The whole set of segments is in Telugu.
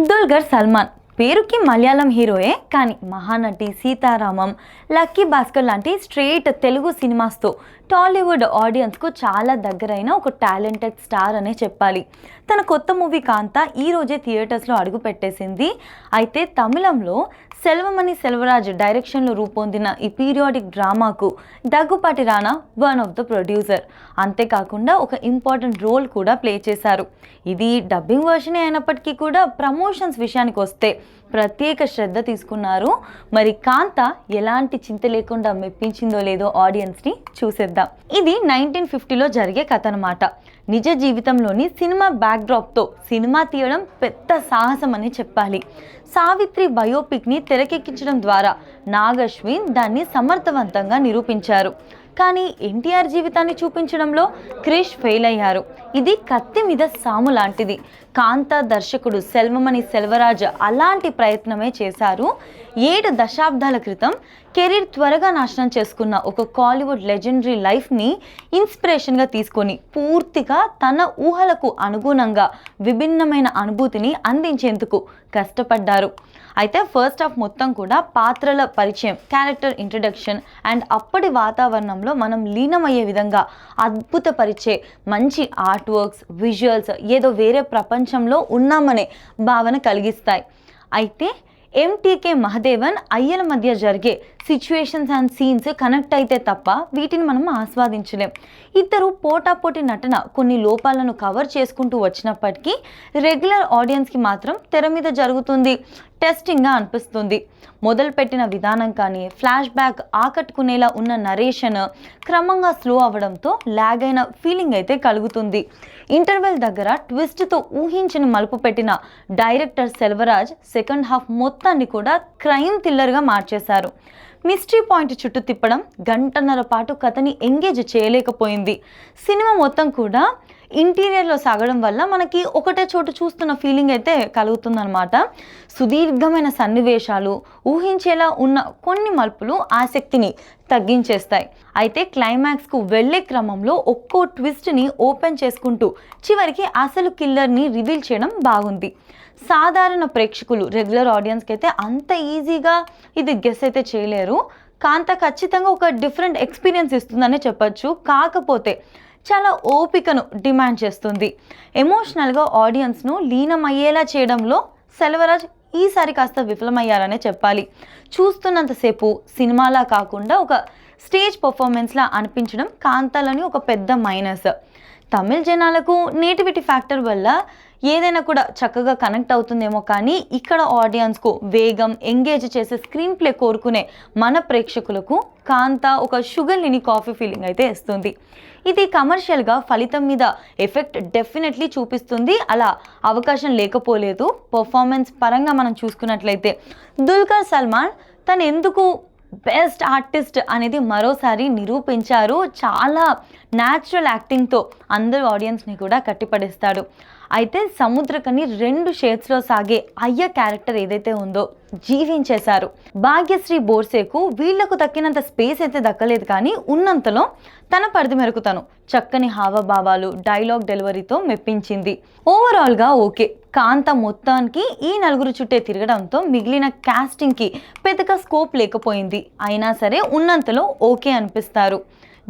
దుల్కర్ సల్మాన్ పేరుకి మలయాళం హీరోయే, కానీ మహానటి, సీతారామం, లక్కీ భాస్కర్ లాంటి స్ట్రేట్ తెలుగు సినిమాస్తో టాలీవుడ్ ఆడియన్స్కు చాలా దగ్గరైన ఒక టాలెంటెడ్ స్టార్ అనే చెప్పాలి. తన కొత్త మూవీ కాంతా ఈరోజే థియేటర్స్లో అడుగు పెట్టేసింది. అయితే తమిళంలో సెల్వమణి సెల్వరాజ్ డైరెక్షన్లో రూపొందిన ఈ పీరియాడిక్ డ్రామాకు Daggubati Rana one of the producer. అంతేకాకుండా ఒక ఇంపార్టెంట్ రోల్ కూడా ప్లే చేశారు. ఇది డబ్బింగ్ వర్షనే అయినప్పటికీ కూడా ప్రమోషన్స్ విషయానికి వస్తే ప్రత్యేక శ్రద్ధ తీసుకున్నారు. మరి కాంతా ఎలాంటి చింత లేకుండా మెప్పించిందో లేదో ఆడియన్స్ని చూసేద్దాం. ఇది 1950లో జరిగే కథ అన్నమాట. నిజ జీవితంలోని సినిమా బ్యాక్డ్రాప్తో సినిమా తీయడం పెద్ద సాహసం అని చెప్పాలి. సావిత్రి బయోపిక్ని తెరకెక్కించడం ద్వారా నాగశ్విన్ దాన్ని సమర్థవంతంగా నిరూపించారు. కానీ ఎన్టీఆర్ జీవితాన్ని చూపించడంలో క్రిష్ ఫెయిల్ అయ్యారు. ఇది కత్తి మీద సాము లాంటిది. కాంతా దర్శకుడు సెల్వమణి సెల్వరాజ్ అలాంటి ప్రయత్నమే చేశారు. 7 దశాబ్దాల క్రితం కెరీర్ త్వరగా నాశనం చేసుకున్న ఒక కాలీవుడ్ లెజెండరీ లైఫ్ని ఇన్స్పిరేషన్గా తీసుకొని పూర్తిగా తన ఊహలకు అనుగుణంగా విభిన్నమైన అనుభూతిని అందించేందుకు కష్టపడ్డారు. అయితే ఫస్ట్ హాఫ్ మొత్తం కూడా పాత్రల పరిచయం, క్యారెక్టర్ ఇంట్రడక్షన్ అండ్ అప్పటి వాతావరణంలో మనం లీనమయ్యే విధంగా అద్భుతపరిచే మంచి ఆర్ట్ వర్క్స్, విజువల్స్ ఏదో వేరే ప్రపంచంలో ఉన్నామనే భావన కలిగిస్తాయి. అయితే ఎంటీకే మహదేవన్ అయ్యల మధ్య జరిగే సిచ్యువేషన్స్ అండ్ సీన్స్ కనెక్ట్ అయితే తప్ప వీటిని మనం ఆస్వాదించలేం. ఇద్దరు పోటాపోటీ నటన కొన్ని లోపాలను కవర్ చేసుకుంటూ వచ్చినప్పటికీ రెగ్యులర్ ఆడియన్స్కి మాత్రం తెర మీద జరుగుతుంది టెస్టింగ్గా అనిపిస్తుంది. మొదలుపెట్టిన విధానం కానీ, ఫ్లాష్ బ్యాక్ ఆకట్టుకునేలా ఉన్న నరేషన్ క్రమంగా స్లో అవ్వడంతో లాగ్ అయిన ఫీలింగ్ అయితే కలుగుతుంది. ఇంటర్వెల్ దగ్గర ట్విస్ట్తో ఊహించని మలుపు పెట్టిన డైరెక్టర్ సెల్వరాజ్ సెకండ్ హాఫ్ మొత్తాన్ని కూడా క్రైమ్ థ్రిల్లర్గా మార్చేశారు. మిస్టరీ పాయింట్ చుట్టూ తిప్పడం గంటన్నర పాటు కథని ఎంగేజ్ చేయలేకపోయింది. సినిమా మొత్తం కూడా ఇంటీరియర్లో సాగడం వల్ల మనకి ఒకటే చోటు చూస్తున్న ఫీలింగ్ అయితే కలుగుతుందన్నమాట. సుదీర్ఘమైన సన్నివేశాలు, ఊహించేలా ఉన్న కొన్ని మలుపులు ఆసక్తిని తగ్గించేస్తాయి. అయితే క్లైమాక్స్కు వెళ్ళే క్రమంలో ఒక్కో ట్విస్ట్ని ఓపెన్ చేసుకుంటూ చివరికి అసలు కిల్లర్ని రివీల్ చేయడం బాగుంది. సాధారణ ప్రేక్షకులు, రెగ్యులర్ ఆడియన్స్కి అయితే అంత ఈజీగా ఇది గెస్ అయితే చేయలేరు. కాంతా ఖచ్చితంగా ఒక డిఫరెంట్ ఎక్స్పీరియన్స్ ఇస్తుందనే చెప్పచ్చు. కాకపోతే చాలా ఓపికను డిమాండ్ చేస్తుంది. ఎమోషనల్గా ఆడియన్స్ను లీనమయ్యేలా చేయడంలో సెల్వరాజ్ ఈసారి కాస్త విఫలమయ్యారనే చెప్పాలి. చూస్తున్నంతసేపు సినిమాలా కాకుండా ఒక స్టేజ్ పర్ఫార్మెన్స్లా అనిపించడం కాంతాలని ఒక పెద్ద మైనస్. తమిళ జనాలకు నేటివిటీ ఫ్యాక్టర్ వల్ల ఏదైనా కూడా చక్కగా కనెక్ట్ అవుతుందేమో, కానీ ఇక్కడ ఆడియన్స్కు వేగం, ఎంగేజ్ చేసే స్క్రీన్ ప్లే కోరుకునే మన ప్రేక్షకులకు కాంతా ఒక షుగర్ లేని కాఫీ ఫీలింగ్ అయితే ఇస్తుంది. ఇది కమర్షియల్గా ఫలితం మీద ఎఫెక్ట్ డెఫినెట్లీ చూపిస్తుంది. అలా అవకాశం లేకపోలేదు. పర్ఫార్మెన్స్ పరంగా మనం చూసుకున్నట్లయితే దుల్కర్ సల్మాన్ తను ఎందుకు బెస్ట్ ఆర్టిస్ట్ అనేది మరోసారి నిరూపించారు. చాలా న్యాచురల్ యాక్టింగ్తో అందరూ ఆడియన్స్ని కూడా కట్టిపడేస్తాడు. అయితే సముద్రకని 2 షేడ్స్లో సాగే అయ్య క్యారెక్టర్ ఏదైతే ఉందో జీవించేశారు. భాగ్యశ్రీ బోర్సేకు వీళ్లకు దక్కినంత స్పేస్ అయితే దక్కలేదు, కానీ ఉన్నంతలో తన పరిధి మేరకు తను చక్కని హావభావాలు, డైలాగ్ డెలివరీతో మెప్పించింది. ఓవరాల్గా ఓకే. కాంతా మొత్తానికి ఈ 4 చుట్టే తిరగడంతో మిగిలిన కాస్టింగ్కి పెద్దగా స్కోప్ లేకపోయింది. అయినా సరే ఉన్నంతలో ఓకే అనిపిస్తారు.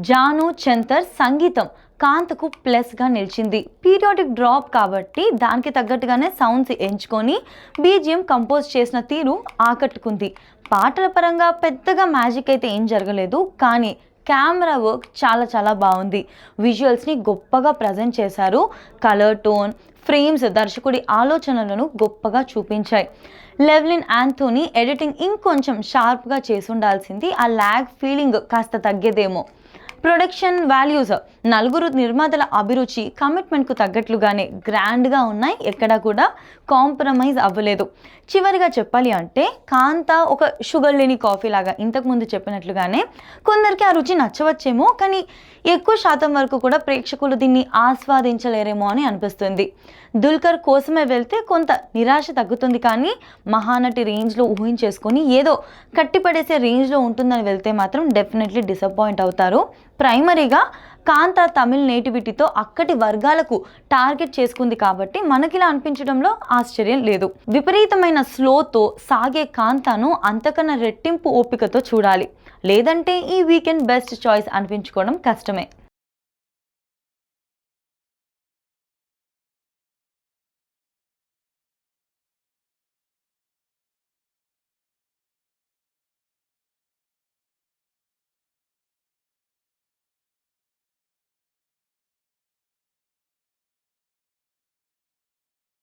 జాను చంతర్ సంగీతం కాంతకు ప్లస్గా నిలిచింది. పీరియాడిక్ డ్రాప్ కాబట్టి దానికి తగ్గట్టుగానే సౌండ్స్ ఎంచుకొని బీజిఎం కంపోజ్ చేసిన తీరు ఆకట్టుకుంది. పాటల పరంగా పెద్దగా మ్యాజిక్ అయితే ఏం జరగలేదు, కానీ కెమెరా వర్క్ చాలా చాలా బాగుంది. విజువల్స్ని గొప్పగా ప్రజెంట్ చేశారు. కలర్ టోన్, ఫ్రేమ్స్ దర్శకుడి ఆలోచనలను గొప్పగా చూపించాయి. లెవ్లిన్ యాంథోనీ ఎడిటింగ్ ఇంకొంచెం షార్ప్గా చేసి ఉండాల్సింది. ఆ ల్యాగ్ ఫీలింగ్ కాస్త తగ్గేదేమో. ప్రొడక్షన్ వాల్యూస్ 4 నిర్మాతల అభిరుచి, కమిట్మెంట్కు తగ్గట్లుగానే గ్రాండ్గా ఉన్నాయి. ఎక్కడా కూడా కాంప్రమైజ్ అవ్వలేదు. చివరిగా చెప్పాలి అంటే కాంతా ఒక షుగర్ లేని కాఫీ లాగా, ఇంతకుముందు చెప్పినట్లుగానే కొందరికి ఆ రుచి నచ్చవచ్చేమో, కానీ ఎక్కువ శాతం వరకు కూడా ప్రేక్షకులు దీన్ని ఆస్వాదించలేరేమో అని అనిపిస్తుంది. దుల్కర్ కోసమే వెళ్తే కొంత నిరాశ తగ్గుతుంది, కానీ మహానటి రేంజ్లో ఊహించేసుకొని ఏదో కట్టిపడేసే రేంజ్లో ఉంటుందని వెళ్తే మాత్రం డెఫినెట్లీ డిసప్పాయింట్ అవుతారు. ప్రైమరీగా కాంతా తమిళ్ నేటివిటీతో అక్కడి వర్గాలకు టార్గెట్ చేసుకుంది కాబట్టి మనకిలా అనిపించడంలో ఆశ్చర్యం లేదు. విపరీతమైన స్లోతో సాగే కాంతాను అంతకన్నా రెట్టింపు ఓపికతో చూడాలి, లేదంటే ఈ వీకెండ్ బెస్ట్ చాయిస్ అనిపించుకోవడం కష్టమే.